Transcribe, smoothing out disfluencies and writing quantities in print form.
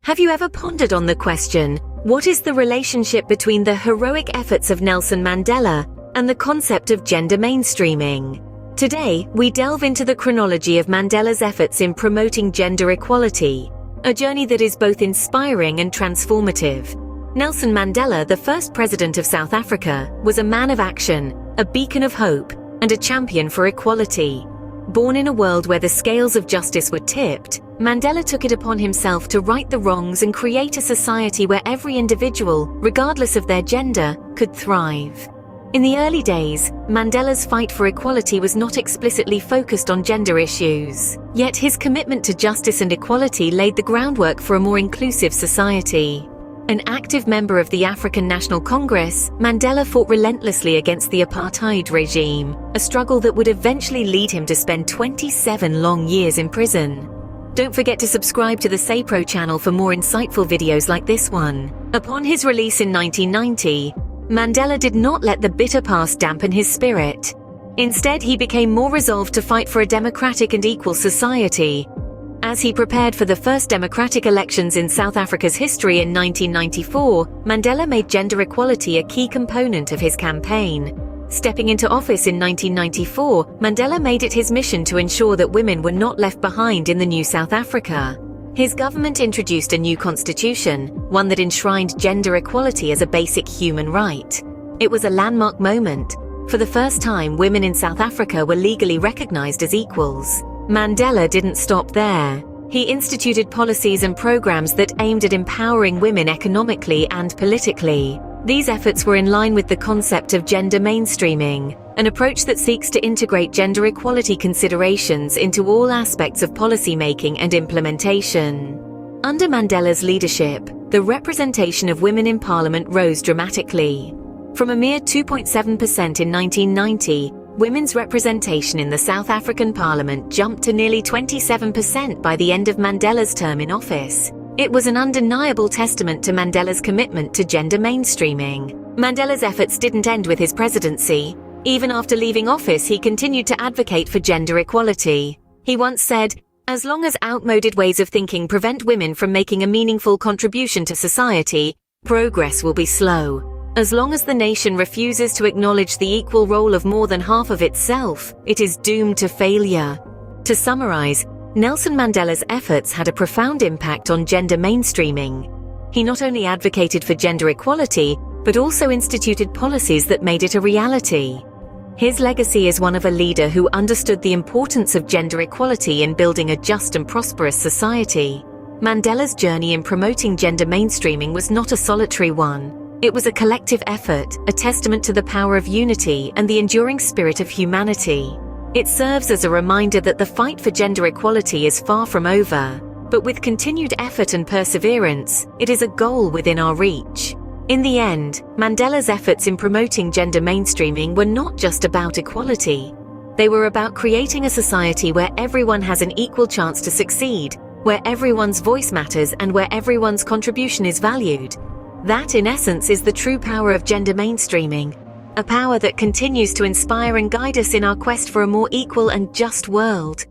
Have you ever pondered on the question, what is the relationship between the heroic efforts of Nelson Mandela and the concept of gender mainstreaming? Today, we delve into the chronology of Mandela's efforts in promoting gender equality, a journey that is both inspiring and transformative. Nelson Mandela, the first president of South Africa, was a man of action, a beacon of hope, and a champion for equality. Born in a world where the scales of justice were tipped, Mandela took it upon himself to right the wrongs and create a society where every individual, regardless of their gender, could thrive. In the early days, Mandela's fight for equality was not explicitly focused on gender issues. Yet his commitment to justice and equality laid the groundwork for a more inclusive society. An active member of the African National Congress, Mandela fought relentlessly against the apartheid regime, a struggle that would eventually lead him to spend 27 long years in prison. Don't forget to subscribe to the SayPro channel for more insightful videos like this one. Upon his release in 1990, Mandela did not let the bitter past dampen his spirit. Instead, he became more resolved to fight for a democratic and equal society. As he prepared for the first democratic elections in South Africa's history in 1994, Mandela made gender equality a key component of his campaign. Stepping into office in 1994, Mandela made it his mission to ensure that women were not left behind in the new South Africa. His government introduced a new constitution, one that enshrined gender equality as a basic human right. It was a landmark moment. For the first time, women in South Africa were legally recognized as equals. Mandela didn't stop there. He instituted policies and programs that aimed at empowering women economically and politically. These efforts were in line with the concept of gender mainstreaming, an approach that seeks to integrate gender equality considerations into all aspects of policymaking and implementation. Under Mandela's leadership, the representation of women in parliament rose dramatically. From a mere 2.7% in 1990, women's representation in the South African parliament jumped to nearly 27% by the end of Mandela's term in office. It was an undeniable testament to Mandela's commitment to gender mainstreaming. Mandela's efforts didn't end with his presidency. Even after leaving office, he continued to advocate for gender equality. He once said, "As long as outmoded ways of thinking prevent women from making a meaningful contribution to society, progress will be slow. As long as the nation refuses to acknowledge the equal role of more than half of itself, it is doomed to failure." To summarize, Nelson Mandela's efforts had a profound impact on gender mainstreaming. He not only advocated for gender equality, but also instituted policies that made it a reality. His legacy is one of a leader who understood the importance of gender equality in building a just and prosperous society. Mandela's journey in promoting gender mainstreaming was not a solitary one. It was a collective effort, a testament to the power of unity and the enduring spirit of humanity. It serves as a reminder that the fight for gender equality is far from over, but with continued effort and perseverance, it is a goal within our reach. In the end, Mandela's efforts in promoting gender mainstreaming were not just about equality. They were about creating a society where everyone has an equal chance to succeed, where everyone's voice matters and where everyone's contribution is valued. That, in essence, is the true power of gender mainstreaming. A power that continues to inspire and guide us in our quest for a more equal and just world.